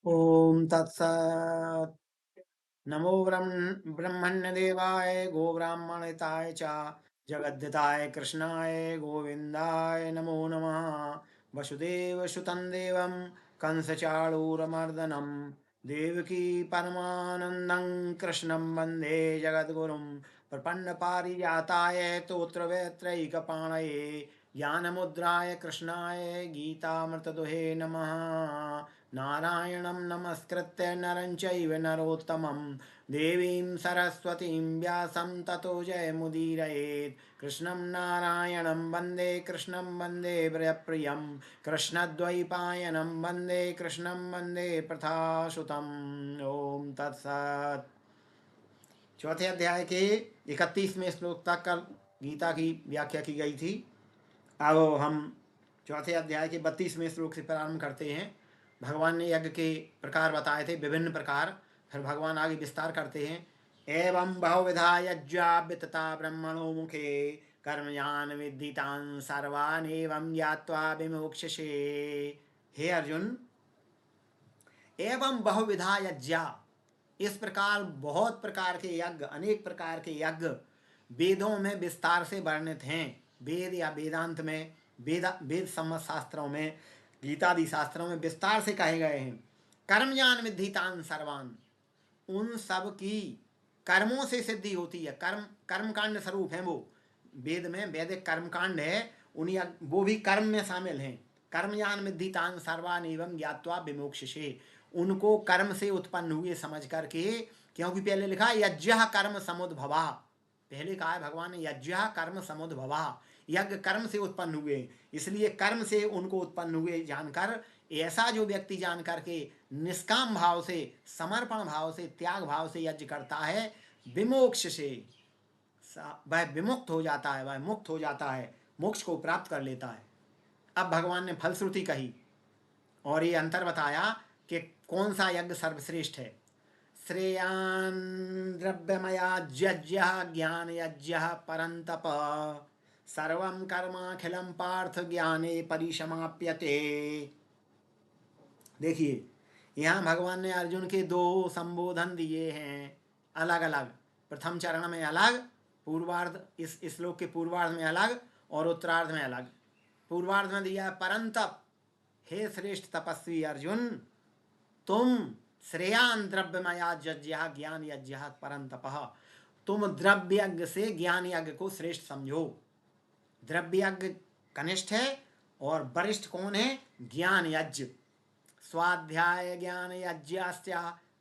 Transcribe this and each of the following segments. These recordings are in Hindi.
ॐ तत्सत्। नमो ब्रह्मण्यदेवाय गोब्राह्मणहिताय च जगद्धिताय कृष्णाय गोविन्दाय नमो नमः। वसुदेवसुतं देवं कंसचाणूरमर्दनं देवकी परमानन्दं कृष्णं वन्दे जगद्गुरुं प्रपन्नपारिजाताय तोत्रवेत्रैकपाणये ज्ञानमुद्राय कृष्णाय गीतामृतदुहे नमः। नारायणं नमस्कृत्य नरं चैव नरोत्तमं देवीं सरस्वतीं व्यासं ततो जयमुदीरयेत्। कृष्णं नारायणं वन्दे कृष्णं वन्दे प्रियप्रियं कृष्णद्वैपायनं वन्दे कृष्णं वन्दे प्रथासुतम्। ओम तत्सत्। चौथे अध्याय के 31वें श्लोक तक कल गीता की व्याख्या की गई थी। अब हम चौथे अध्याय के 32वें श्लोक से प्रारंभ करते हैं। भगवान ने यज्ञ के प्रकार बताए थे, विभिन्न प्रकार। फिर भगवान आगे विस्तार करते हैं। एवं बहुविधा यज्ञा वितता ब्रह्मणो मुखे कर्मयान विद्धितान् सर्वान् एवं ज्ञात्वा विमोक्षसे। हे अर्जुन, एवं बहुविधा यज्ञा, इस प्रकार बहुत प्रकार के यज्ञ, अनेक प्रकार के यज्ञ वेदों में विस्तार से वर्णित हैं। वेद या वेदांत में, वेद सम्मत शास्त्रों में, गीतादि शास्त्रों में विस्तार से कहे गए हैं। कर्मज्ञान विद्धितान सर्वान, उन सब की कर्मों से सिद्धि होती है। कर्मकांड स्वरूप है वो। वेद में वैदिक कर्मकांड है, उन्हीं वो भी कर्म में शामिल हैं। कर्मज्ञान विद्धितान सर्वान एवं ज्ञात्वा विमोक्षसे, उनको कर्म से उत्पन्न हुए समझ करके, क्योंकि पहले लिखा यज्ञ कर्म समुद्भवा, पहले कहा है भगवान ने यज्ञ कर्म समुद्भवा, यज्ञ कर्म से उत्पन्न हुए, इसलिए कर्म से उनको उत्पन्न हुए जानकर, ऐसा जो व्यक्ति जान करके निष्काम भाव से, समर्पण भाव से, त्याग भाव से यज्ञ करता है, विमोक्ष से वह विमुक्त हो जाता है, वह मुक्त हो जाता है, मोक्ष को प्राप्त कर लेता है। अब भगवान ने फलश्रुति कही और ये अंतर बताया कि कौन सा यज्ञ सर्वश्रेष्ठ है। श्रेयान द्रव्यमया यज्ञ ज्ञान यज्ञ परंतप सर्वं कर्माखिलं पार्थ ज्ञाने परिसमाप्यते। देखिए, यहाँ भगवान ने अर्जुन के दो संबोधन दिए हैं अलग अलग। प्रथम चरण में अलग, पूर्वार्ध, इस श्लोक के पूर्वार्ध में अलग और उत्तरार्ध में अलग। पूर्वार्ध में दिया परंतप, हे श्रेष्ठ तपस्वी अर्जुन, तुम श्रेयान द्रव्यमया यज्ञ ज्ञान यज्ञ परंतप, तुम द्रव्य यज्ञ से ज्ञान यज्ञ को श्रेष्ठ समझो। द्रव्य यज्ञ कनिष्ठ है और वरिष्ठ कौन है? ज्ञान यज्ञ। स्वाध्याय ज्ञान यज्ञास्त्य,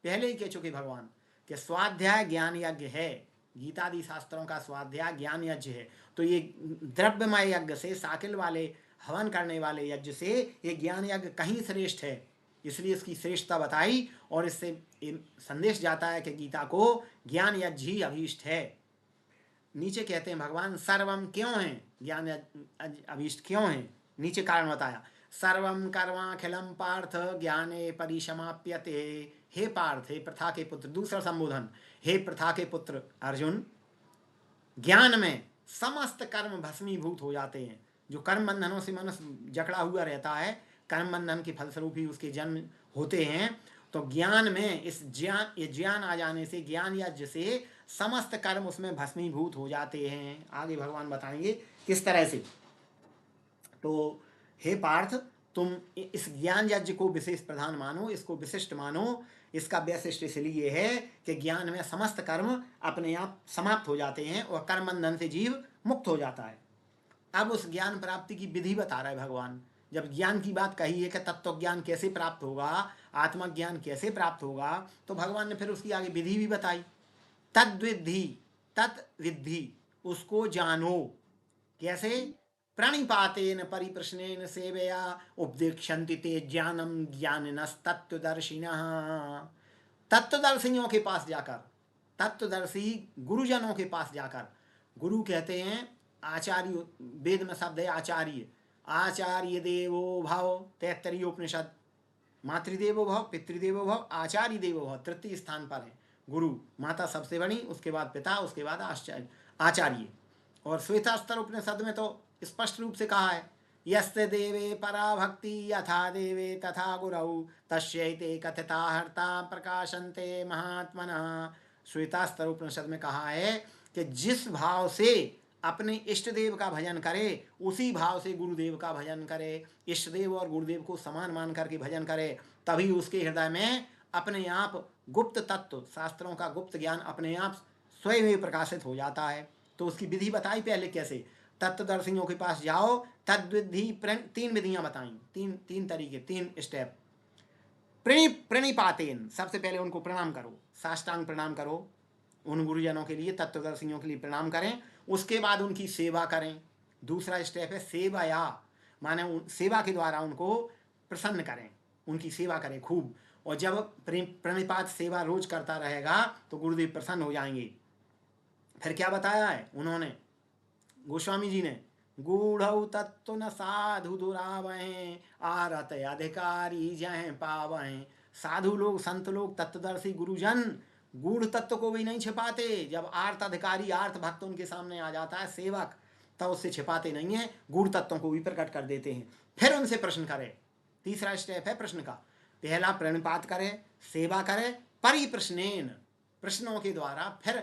पहले ही कह चुके भगवान कि स्वाध्याय ज्ञान यज्ञ है। गीतादि शास्त्रों का स्वाध्याय ज्ञान यज्ञ है। तो ये द्रव्यमय यज्ञ से, साकिल वाले हवन करने वाले यज्ञ से ये ज्ञान यज्ञ कहीं श्रेष्ठ है, इसलिए इसकी श्रेष्ठता बताई। और इससे संदेश जाता है कि गीता को ज्ञान यज्ञ ही अभीष्ट है। नीचे कहते हैं भगवान सर्वम क्यों है, ज्ञान अभीष्ट क्यों है, नीचे कारण बताया। सर्वम कर्माखिलम पार्थ ज्ञाने परिसमाप्यते। हे पार्थ, हे प्रथा के पुत्र, दूसरा संबोधन, हे प्रथा के पुत्र अर्जुन, ज्ञान में समस्त कर्म भस्मीभूत हो जाते हैं। जो कर्म बंधनों से मनुष्य जकड़ा हुआ रहता है, कर्म बंधन के फलस्वरूप ही उसके जन्म होते हैं। तो ज्ञान में ये ज्ञान आ जाने से, ज्ञान यज्ञ से समस्त कर्म उसमें भस्मीभूत हो जाते हैं। आगे भगवान बताएंगे किस तरह से। तो हे पार्थ, तुम इस ज्ञान यज्ञ को विशेष प्रधान मानो, इसको विशिष्ट मानो। इसका वैशिष्ट इसलिए है कि ज्ञान में समस्त कर्म अपने आप समाप्त हो जाते हैं और कर्म बंधन से जीव मुक्त हो जाता है। अब उस ज्ञान प्राप्ति की विधि बता रहा है भगवान। जब ज्ञान की बात कही है कि तत्व ज्ञान कैसे प्राप्त होगा, आत्मज्ञान कैसे प्राप्त होगा, तो भगवान ने फिर उसकी आगे विधि भी बताई। तद्विद्धि, तत्विद्धि, उसको जानो। कैसे? प्रणिपातेन परिप्रश्नेन सेवया उपदेक्षन्ति ते ज्ञानम ज्ञानिनस्तत्वदर्शिनः। तत्वदर्शियों के पास जाकर, तत्वदर्शी गुरुजनों के पास जाकर, गुरु कहते हैं आचार्य, वेद में शब्द है आचार्य। आचार्य देवो भव, तैत्तरीय उपनिषद। मातृदेवो भव, पितृदेवो भव, आचार्य देवो भव, तृतीय स्थान पर है गुरु। माता सबसे बड़ी, उसके बाद पिता, उसके बाद आचार्य। और श्वेतास्तर उपनिषद में तो स्पष्ट रूप से कहा है यस्य देवे परा भक्ति यथा देवे तथा गुरौ तस्यैते कथिता हर्ता प्रकाशन्ते महात्मनः। श्वेतास्तर उपनिषद में कहा है कि जिस भाव से अपने इष्ट देव का भजन करे उसी भाव से गुरुदेव का भजन करे, इष्ट देव और गुरुदेव को समान मान करके भजन करे, तभी उसके हृदय में अपने आप गुप्त तत्व, शास्त्रों का गुप्त ज्ञान अपने आप स्वयं ही प्रकाशित हो जाता है। तो उसकी विधि बताई पहले कैसे, तत्वदर्शियों के पास जाओ, तद्विधि 3 विधियां बताई, तीन तरीके, 3 स्टेप। प्रणिपातेन, सबसे पहले उनको प्रणाम करो, साष्टांग प्रणाम करो, उन गुरुजनों के लिए, तत्वदर्शियों के लिए प्रणाम करें। उसके बाद उनकी सेवा करें। दूसरा स्टेप है सेवाया, माने सेवा के द्वारा उनको प्रसन्न करें, उनकी सेवा करें खूब। और जब प्रणिपात सेवा रोज करता रहेगा तो गुरुदेव प्रसन्न हो जाएंगे। फिर क्या बताया है उन्होंने, गोस्वामी जी ने, गूढ़ तत्व न साधु दुरावहें आरत अधिकारी जय पावहें। साधु लोग, संत लोग, तत्वदर्शी गुरुजन गूढ़ तत्व को भी नहीं छिपाते। जब आर्त अधिकारी, आर्त भक्त उनके सामने आ जाता है, सेवक, तब उससे छिपाते नहीं है, गूढ़ तत्वों को भी प्रकट कर देते हैं। फिर उनसे प्रश्न करें। तीसरा स्टेप है प्रश्न का। पहला प्रणिपात करे, सेवा करे, परिप्रश्नेन, प्रश्नों के द्वारा, फिर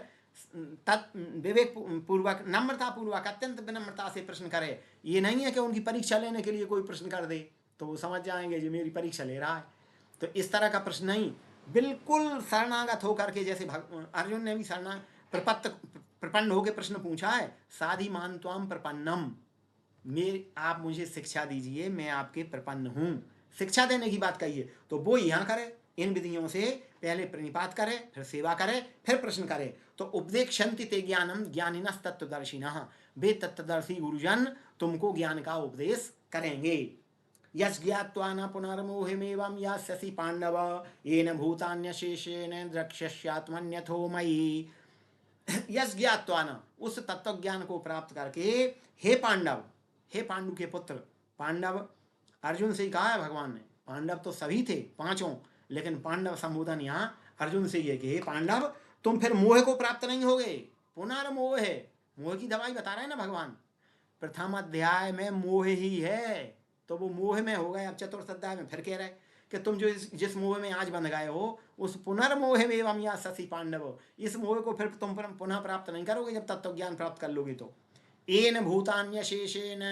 विवेक पूर्वक, नम्रता पूर्वक, अत्यंत विनम्रता से प्रश्न करे। ये नहीं है कि उनकी परीक्षा लेने के लिए कोई प्रश्न कर दे तो वो समझ जाएंगे जो मेरी परीक्षा ले रहा है। तो इस तरह का प्रश्न नहीं, बिल्कुल शरणागत होकर के, जैसे अर्जुन ने भी प्रपन्न होकर प्रश्न पूछा है, साधि मान त्वाम प्रपन्नम, आप मुझे शिक्षा दीजिए, मैं आपके प्रपन्न हूँ, शिक्षा देने की बात कही है। तो वो यहाँ करे, इन विधियों से पहले प्रणिपात करे, फिर सेवा करे, फिर प्रश्न करे। तो उपदेक्षन्ति ते ज्ञानम ज्ञानिनः तत्वदर्शिनः, वे तत्वदर्शी गुरुजन तुमको ज्ञान का उपदेश करेंगे। यस ज्ञात्वा न पुनर्मोहमेवं यास्यसि पांडव येन भूतान्यशेषेण द्रक्ष्यस्यात्मन्यथो मयि। यस ज्ञात्वा न, उस तत्व ज्ञान को प्राप्त करके, हे पांडव, हे पांडु के पुत्र, पांडव अर्जुन से ही कहा है भगवान ने, पांडव तो सभी थे पांचों, लेकिन पांडव संबोधन यहाँ अर्जुन से ही है कि हे पांडव, तुम फिर मोह को प्राप्त नहीं होगे। पुनर्मोह है, मोह की दवाई बता रहे हैं ना भगवान, प्रथम अध्याय में मोह ही है, तो वो मोह में हो गए। अब चतुर्थ अध्याय में फिर कह रहे कि तुम जो जिस मोह में आज बंध गए हो, उस पुनर्मोह एवं या शशि पांडव, इस मोह को फिर तुम पुनः प्राप्त नहीं करोगे जब तत्व ज्ञान प्राप्त कर लोगे तो। एन भूतान्य शेषेन,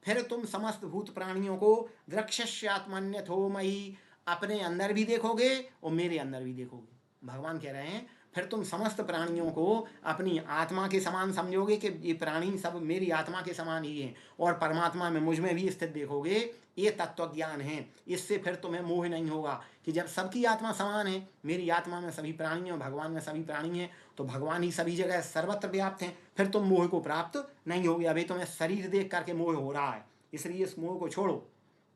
फिर तुम समस्त भूत प्राणियों को द्रक्ष्यात्मन्यथो मयि, अपने अंदर भी देखोगे और मेरे अंदर भी देखोगे। भगवान कह रहे हैं फिर तुम समस्त प्राणियों को अपनी आत्मा के समान समझोगे कि ये प्राणी सब मेरी आत्मा के समान ही हैं, और परमात्मा में, मुझ में भी स्थित देखोगे। ये तत्व ज्ञान है। इससे फिर तुम्हें मोह नहीं होगा कि जब सबकी आत्मा समान है, मेरी आत्मा में सभी प्राणी हैं, भगवान में सभी प्राणी हैं, तो भगवान ही सभी जगह सर्वत्र व्याप्त हैं, फिर तुम मोह को प्राप्त नहीं होगे। अभी तुम्हें शरीर देख करके मोह हो रहा है, इसलिए इस मोह को छोड़ो।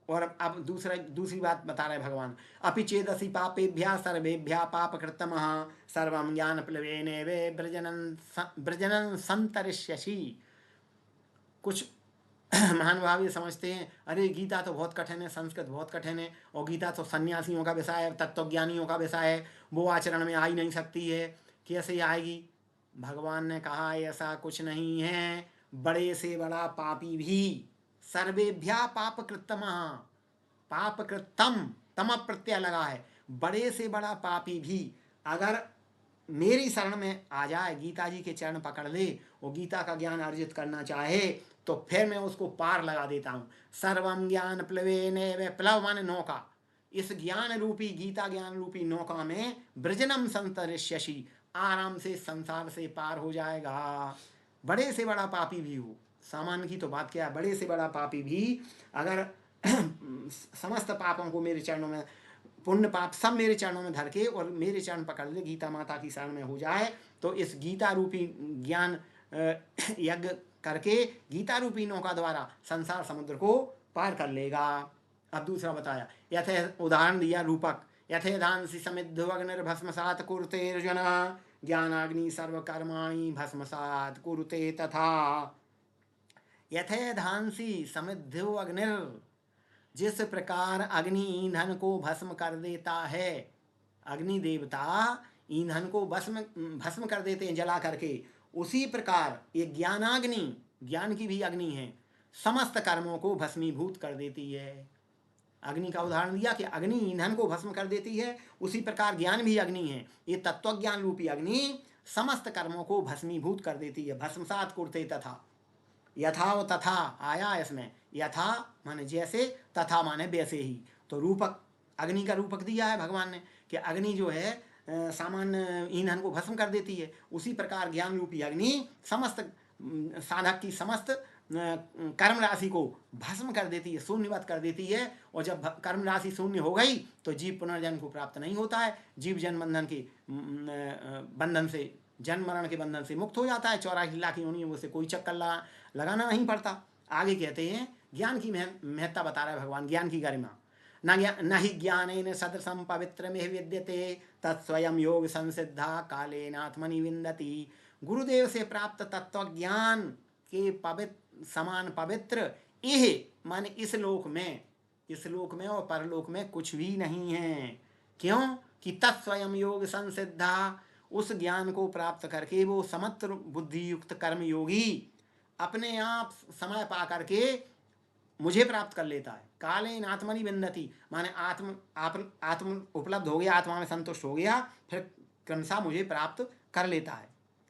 और अब दूसरी बात बता रहे भगवान, अपि चेदसि पापेभ्यः सर्वेभ्यः पापकृत्तमः सर्वं ज्ञानप्लवेनैव ब्रजनन् सन्तरिष्यसि। कुछ महानुभाव ये समझते हैं, अरे गीता तो बहुत कठिन है, संस्कृत बहुत कठिन है, और गीता तो सन्यासियों का विषय है, तत्वज्ञानियों का विषय है, वो आचरण में आ ही नहीं सकती है, कैसे आएगी। भगवान ने कहा ऐसा कुछ नहीं है, बड़े से बड़ा पापी भी, सर्वेभ्या पाप कृतम, पाप कृतम, तम प्रत्यय लगा है, बड़े से बड़ा पापी भी अगर मेरी शरण में आ जाए, गीता जी के चरण पकड़ ले और गीता का ज्ञान अर्जित करना चाहे, तो फिर मैं उसको पार लगा देता हूँ। सर्वम ज्ञान प्लवेन, प्लव माने नौका, इस ज्ञान रूपी, गीता ज्ञान रूपी नौका में ब्रजनम संतरिष्यसि, आराम से संसार से पार हो जाएगा। बड़े से बड़ा पापी भी हो, सामान्य की तो बात क्या है, बड़े से बड़ा पापी भी अगर समस्त पापों को मेरे चरणों में, पुण्य पाप सब मेरे चरणों में धर के और मेरे चरण पकड़ ले, गीता माता की शरण में हो जाए, तो इस गीता रूपी ज्ञान यज्ञ करके गीता रूपी नौका द्वारा संसार समुद्र को पार कर लेगा। अब दूसरा बताया, यथे उदाहरण दिया रूपक, यथेधांसि समिद्धग्निर्भस्मसात् कुरुते अर्जुन ज्ञानाग्नि सर्वकर्माणि भस्मसात् कुरुते तथा। यथेधांसि समिद्धो अग्निर, जिस प्रकार अग्नि ईंधन को भस्म कर देता है, अग्नि देवता ईंधन को भस्म कर देते हैं जला करके, उसी प्रकार ये ज्ञानाग्नि, ज्ञान की भी अग्नि है, समस्त कर्मों को भस्मीभूत कर देती है। अग्नि का उदाहरण दिया कि अग्नि ईंधन को भस्म कर देती है, उसी प्रकार ज्ञान भी अग्नि है। ये तत्वज्ञान रूपी अग्नि समस्त कर्मों को भस्मीभूत कर देती है। भस्मसात कुरते तथा, यथा व तथा आया इसमें, यथा माने जैसे, तथा माने वैसे ही। तो रूपक, अग्नि का रूपक दिया है भगवान ने कि अग्नि जो है सामान्य ईंधन को भस्म कर देती है, उसी प्रकार ज्ञान रूपी अग्नि समस्त साधक की समस्त कर्म राशि को भस्म कर देती है, शून्यवत कर देती है। और जब कर्म राशि शून्य हो गई तो जीव पुनर्जन्म को प्राप्त नहीं होता है। जीव जन्म बंधन के बंधन से, जन्म मरण के बंधन से मुक्त हो जाता है। 84 लाख योनियों से कोई चक्कर लगाना नहीं पड़ता। आगे कहते हैं ज्ञान की महत्ता बता रहा है भगवान, ज्ञान की गरिमा। न ही ज्ञानेन सदृशं पवित्रमिह विद्यते तत्स्वयं योग संसिद्धा कालेनात्मनि विन्दति। गुरुदेव से प्राप्त तत्व ज्ञान के पवित्र समान पवित्र यह माने इस लोक में और परलोक में कुछ भी नहीं है। क्यों कि तत्स्वयं योग संसिद्धा, उस ज्ञान को प्राप्त करके वो समत्र बुद्धि युक्त कर्म योगी अपने आप समय पा करके मुझे प्राप्त कर लेता है। कालेन आत्मनि विन्दति माने आत्म उपलब्ध हो गया, आत्मा में संतुष्ट हो गया, फिर क्रमशः मुझे प्राप्त कर लेता है।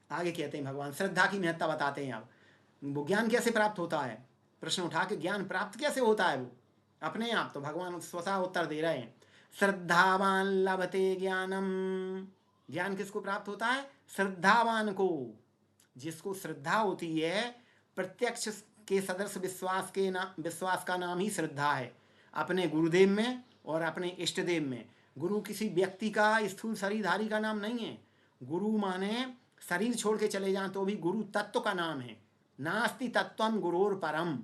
आगे कहते हैं भगवान श्रद्धा की महत्ता बताते हैं। अब वो ज्ञान कैसे प्राप्त होता है, प्रश्न उठा के ज्ञान प्राप्त कैसे होता है वो अपने आप। तो भगवान स्वतः उत्तर दे रहे हैं, श्रद्धावान लभते ज्ञानम। ज्ञान किसको प्राप्त होता है? श्रद्धावान को। जिसको श्रद्धा होती है, प्रत्यक्ष के सदृश विश्वास का नाम ही श्रद्धा है। अपने गुरुदेव में और इष्ट इष्टदेव में। गुरु किसी व्यक्ति का स्थूल शरीरधारी का नाम नहीं है। गुरु माने शरीर छोड़ के चले जाएं तो भी गुरु तत्व का नाम है। नास्ति तत्वम गुरोर परम।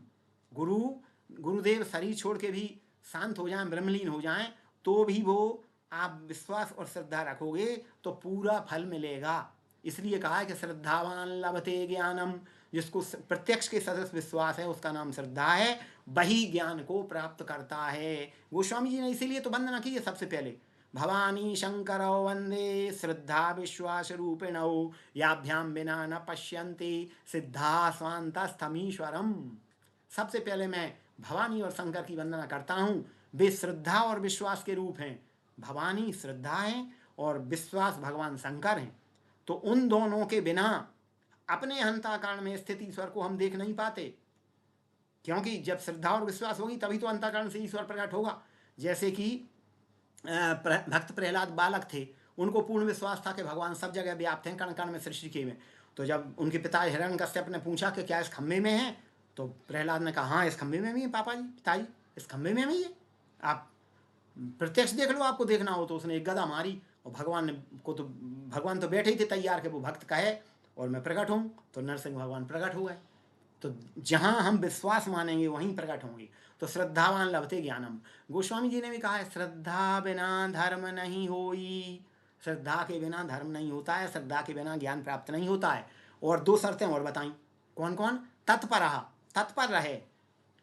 गुरुदेव शरीर छोड़ के भी शांत हो जाएं, ब्रह्मलीन हो जाएं, तो भी वो आप विश्वास और श्रद्धा रखोगे तो पूरा फल मिलेगा। इसलिए कहा है कि श्रद्धावान लभते ज्ञानम। जिसको प्रत्यक्ष के सदस्य विश्वास है उसका नाम श्रद्धा है, वही ज्ञान को प्राप्त करता है। गोस्वामी जी ने इसीलिए तो वंदना की है सबसे पहले, भवानी शंकरौ वंदे श्रद्धा विश्वास रूपिणौ याभ्याम बिना न पश्यन्ति सिद्धा स्वांतस्थमीश्वरम। सबसे पहले मैं भवानी और शंकर की वंदना करता हूँ। वे श्रद्धा और विश्वास के रूप हैं। भवानी श्रद्धा है और विश्वास भगवान शंकर हैं। तो उन दोनों के बिना अपने अंतःकरण में स्थित ईश्वर को हम देख नहीं पाते, क्योंकि जब श्रद्धा और विश्वास होगी तभी तो अंतःकरण से ईश्वर प्रकट होगा। जैसे कि भक्त प्रहलाद बालक थे, उनको पूर्ण विश्वास था कि भगवान सब जगह व्याप्त हैं, कण कण में सृष्टि के में। तो जब उनके पिता हिरण्यकश्यप ने पूछा कि क्या इस खम्भे में है, तो प्रहलाद ने कहा हाँ इस खम्भे में भी है पापा जी, पिताजी इस खम्भे में भी है, आप प्रत्यक्ष देख लो, आपको देखना हो। तो उसने एक गदा मारी और भगवान तो बैठे ही थे तैयार के वो भक्त कहे और मैं प्रकट हूँ। तो नरसिंह भगवान प्रकट हो गए। तो जहाँ हम विश्वास मानेंगे वहीं प्रकट होंगे। तो श्रद्धावान लभते ज्ञानम। गोस्वामी जी ने भी कहा है, श्रद्धा बिना धर्म नहीं होई। श्रद्धा के बिना धर्म नहीं होता है, श्रद्धा के बिना ज्ञान प्राप्त नहीं होता है। और 2 शर्तें और बताई, कौन कौन? तत्पर रहे।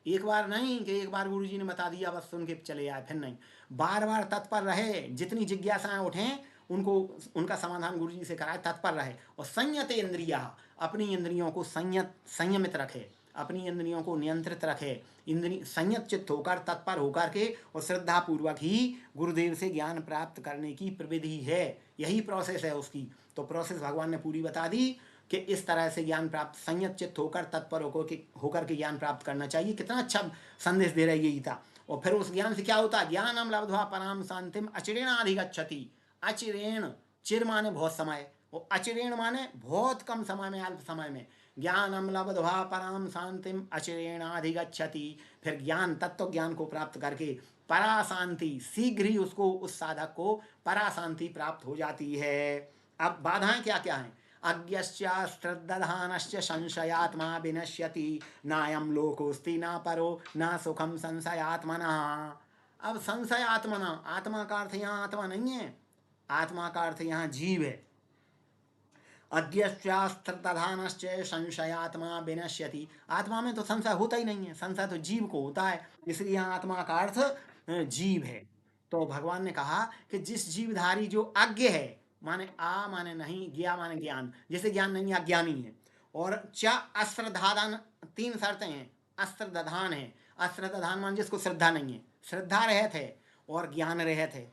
एक बार नहीं कि एक बार गुरु जी ने बता दिया बस सुन के चले आए, फिर नहीं, बार बार तत्पर रहे। जितनी जिज्ञासाएं उठें उनका समाधान गुरु जी से कराए, तत्पर रहे। और संयत इंद्रिया, अपनी इंद्रियों को संयमित रखे, अपनी इंद्रियों को नियंत्रित रखे। संयत चित्त होकर, तत्पर होकर के और श्रद्धा पूर्वक ही गुरुदेव से ज्ञान प्राप्त करने की प्रविधि है। यही प्रोसेस है उसकी। तो प्रोसेस भगवान ने पूरी बता दी कि इस तरह से ज्ञान प्राप्त, संयत चित्त होकर, तत्पर होकर के ज्ञान प्राप्त करना चाहिए। कितना अच्छा संदेश दे रही है गीता। और फिर उस ज्ञान से क्या होता है? ज्ञानम लब्ध्वा पराम शांतिम अचिरेणाधिगच्छति। अचिरेण, चिर माने बहुत समय, और अचिरेण माने बहुत कम समय में, अल्प समय में। ज्ञानम लब्ध्वा पराम शांतिम अचिरेणाधिगच्छति। फिर ज्ञान, तत्व ज्ञान को प्राप्त करके परा शांति, शीघ्र ही उसको, उस साधक को परा शांति प्राप्त हो जाती है। अब बाधाएं क्या क्या हैं? अज्ञश्चाश्रद्दधानश्च संशयात्मा विनश्यति नायं लोकोस्ति न परो न सुखम संशयात्मनः। अब संशयात्मना, आत्मा का अर्थ यहाँ आत्मा नहीं है, आत्मा का अर्थ यहाँ जीव है। अज्ञश्चास्त्रधानश्च संशयात्मा विनश्यति। आत्मा में तो संशय होता ही नहीं है, संशय तो जीव को होता है, इसलिए यहाँ आत्मा का अर्थ जीव है। तो भगवान ने कहा कि जिस जीवधारी जो अज्ञ है, माने आ माने नहीं, ज्ञा ज्ञान, जैसे ज्ञान नहीं अज्ञानी है। और च अश्रद्धादान, 3 शर्तें हैं। अश्रद्धान है। अश्रद्धान मान जिसको श्रद्धा नहीं है, श्रद्धा रहित है और ज्ञान रहित है।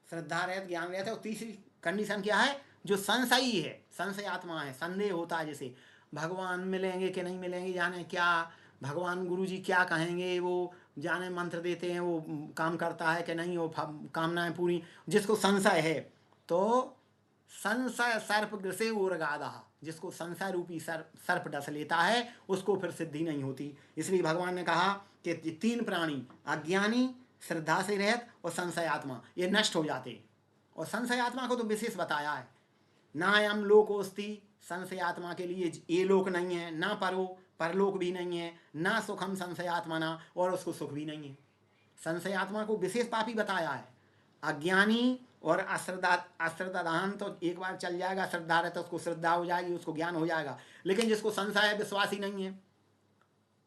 श्रद्धा रहित, ज्ञान रहित है। और तीसरी कंडीशन क्या है, जो संशयी है, संशय आत्मा है, संदेह होता है, जैसे भगवान मिलेंगे कि नहीं मिलेंगे, जाने क्या भगवान गुरुजी क्या कहेंगे, वो जाने मंत्र देते हैं वो काम करता है कि नहीं, वो कामनाएं पूरी, जिसको संशय है। तो संशय सर्प ग्रसे उर्गादा, जिसको संशय रूपी सर्प डस लेता है उसको फिर सिद्धि नहीं होती। इसलिए भगवान ने कहा कि तीन प्राणी, अज्ञानी, श्रद्धा से रहित और संशय आत्मा, ये नष्ट हो जाते। और संशय आत्मा को तो विशेष बताया है, ना यम लोकोस्ति, संशय आत्मा के लिए ये लोक नहीं है, ना परलोक भी नहीं है, ना सुखम संशय आत्मा ना, और उसको सुख भी नहीं है। संशय आत्मा को विशेष पापी बताया है। अज्ञानी और अश्रद्धान तो एक बार चल जाएगा, श्रद्धा है तो उसको श्रद्धा हो जाएगी, उसको ज्ञान हो जाएगा। लेकिन जिसको संशय है, विश्वासी नहीं है,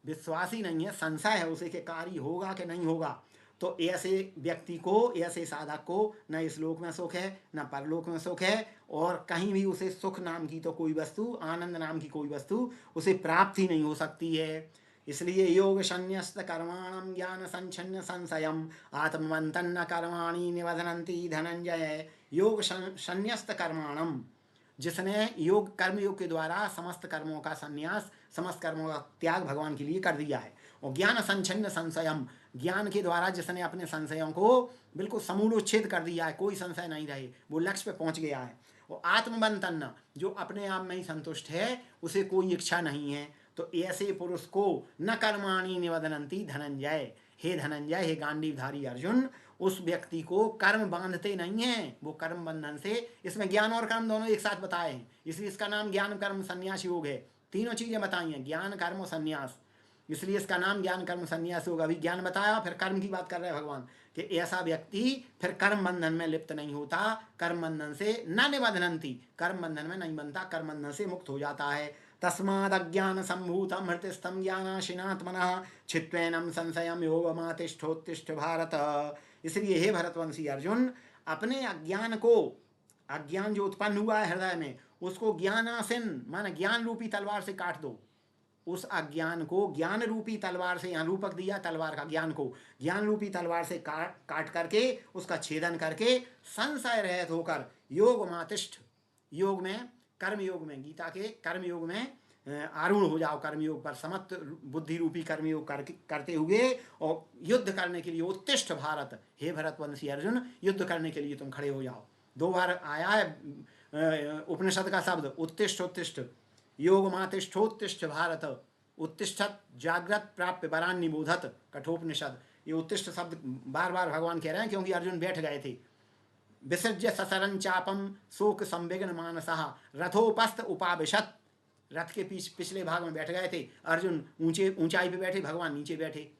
विश्वासी नहीं है, संशय है उसे कि कार्य होगा कि नहीं होगा, तो ऐसे व्यक्ति को, ऐसे साधक को न इस लोक में सुख है न परलोक में सुख है, और कहीं भी उसे सुख नाम की तो कोई वस्तु, आनंद नाम की कोई वस्तु उसे प्राप्त ही नहीं हो सकती है। इसलिए योग संन्यस्त कर्माणम ज्ञान संच्छन्न संशयम आत्मवंतन्न कर्माणि निबधनन्ति धनंजय। योग संन्यस्त कर्माणम, जिसने योग कर्म योग के द्वारा समस्त कर्मों का संन्यास, समस्त कर्मों का त्याग भगवान के लिए कर दिया है। और ज्ञान संच्छन्न संशयम, ज्ञान के द्वारा जिसने अपने संशयों को बिल्कुल समूलोच्छेद कर दिया है, कोई संशय नहीं रहे, वो लक्ष्य पे पहुंच गया है। और आत्मबंतन, जो अपने आप में ही संतुष्ट है, उसे कोई इच्छा नहीं है, तो ऐसे पुरुष को न कर्माणि निबधनन्ति धनंजय। हे धनंजय, हे गांडीवधारी अर्जुन, उस व्यक्ति को कर्म बांधते नहीं हैं, वो कर्म बंधन से, इसमें ज्ञान और कर्म दोनों एक साथ बताए हैं, इसलिए इसका नाम ज्ञान कर्म संन्यास योग है। तीनों चीजें बताई हैं, ज्ञान कर्म और संन्यास, इसलिए इसका नाम ज्ञान कर्म संन्यास योग। अभी ज्ञान बताया, फिर कर्म की बात कर रहे हैं भगवान, कि ऐसा व्यक्ति फिर कर्म बंधन में लिप्त नहीं होता, कर्म बंधन से न निबधनन्ति, कर्म बंधन में नहीं बनता, कर्म बंधन से मुक्त हो जाता है। तस्मादज्ञान संभूतम हृतिस्थम ज्ञानाशिनात्मनः छित्त्वैनं संशयं योगमातिष्ठोत्तिष्ठ भारत। इसलिए हे भरतवंशी अर्जुन, अपने अज्ञान को, अज्ञान जो उत्पन्न हुआ है हृदय में, उसको ज्ञानासिन माने ज्ञान रूपी तलवार से काट दो। उस अज्ञान को ज्ञान रूपी तलवार से, यहाँ रूपक दिया तलवार का, ज्ञान को ज्ञान रूपी तलवार से काट करके, उसका छेदन करके, संशय रहित होकर योग मातिष्ठ, योग में, कर्म योग में, गीता के कर्म योग में आरूढ़ हो जाओ, कर्मयोग पर समस्त बुद्धि रूपी कर्मयोग करते हुए, और युद्ध करने के लिए उत्तिष्ठ भारत, हे भरतवंशी अर्जुन, युद्ध करने के लिए तुम खड़े हो जाओ। दो बार आया है उपनिषद का शब्द उत्तिष्ठ, उत्तिष्ठ, योग मातिष्ठोत्तिष्ठ भारत, उत्तिष्ठत जागृत प्राप्य वरान निबोधत, कठोपनिषद। ये उत्तिष्ठ शब्द बार बार भगवान कह रहे हैं, क्योंकि अर्जुन बैठ गए थे। विसर्ज्य ससरं चापम शोक संविघ्न मानसः रथोपस्थ उपाविशत, रथ के पिछले भाग में बैठ गए थे अर्जुन, ऊंचाई पे बैठे, भगवान नीचे बैठे,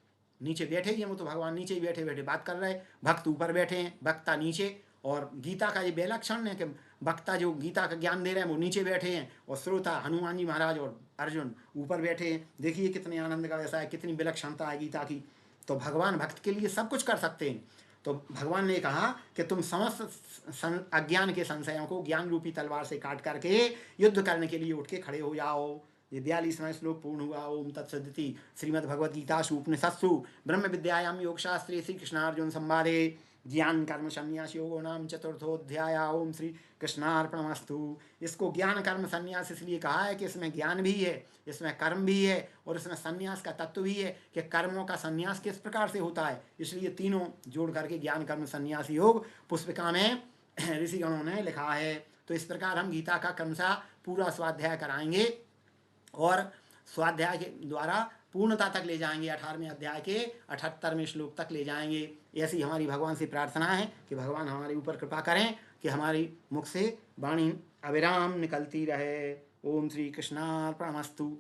नीचे बैठे ही, तो भगवान नीचे ही बैठे बैठे बात कर रहे, भक्त ऊपर बैठे हैं, वक्ता नीचे। और गीता का ये विलक्षण है कि वक्ता जो गीता का ज्ञान दे रहे हैं वो नीचे बैठे हैं, और श्रोता हनुमान जी महाराज और अर्जुन ऊपर बैठे हैं। देखिए कितने आनंद का वैसा है, कितनी विलक्षणता है गीता की। तो भगवान भक्त के लिए सब कुछ कर सकते हैं। तो भगवान ने कहा कि तुम समस्त अज्ञान के संशयों को ज्ञान रूपी तलवार से काट करके युद्ध करने के लिए उठ के खड़े हो जाओ। ये 42वां श्लोक पूर्ण हुआ। ओम तत्सदिति। श्रीमद्भगवद्गीतासु उपनिषत्सु ब्रह्म विद्यायां योगशास्त्रे श्री कृष्णार्जुन संवादे ज्ञान कर्म संन्यास योगो नाम चतुर्थोध्याय। ओम श्री कृष्णार्पणमस्तु। इसको ज्ञान कर्म संन्यास इसलिए कहा है कि इसमें ज्ञान भी है, इसमें कर्म भी है, और इसमें संन्यास का तत्व भी है कि कर्मों का संन्यास किस प्रकार से होता है। इसलिए तीनों जोड़ करके ज्ञान कर्म संन्यास योग पुष्पिका में ऋषिगणों ने लिखा है। तो इस प्रकार हम गीता का क्रमशः पूरा स्वाध्याय कराएंगे और स्वाध्याय के द्वारा पूर्णता तक ले जाएंगे। 18वें अध्याय के 78वें श्लोक तक ले जाएंगे। ऐसी हमारी भगवान से प्रार्थना है कि भगवान हमारे ऊपर कृपा करें कि हमारी मुख से वाणी अविराम निकलती रहे। ओम श्री कृष्णार्पणमस्तु।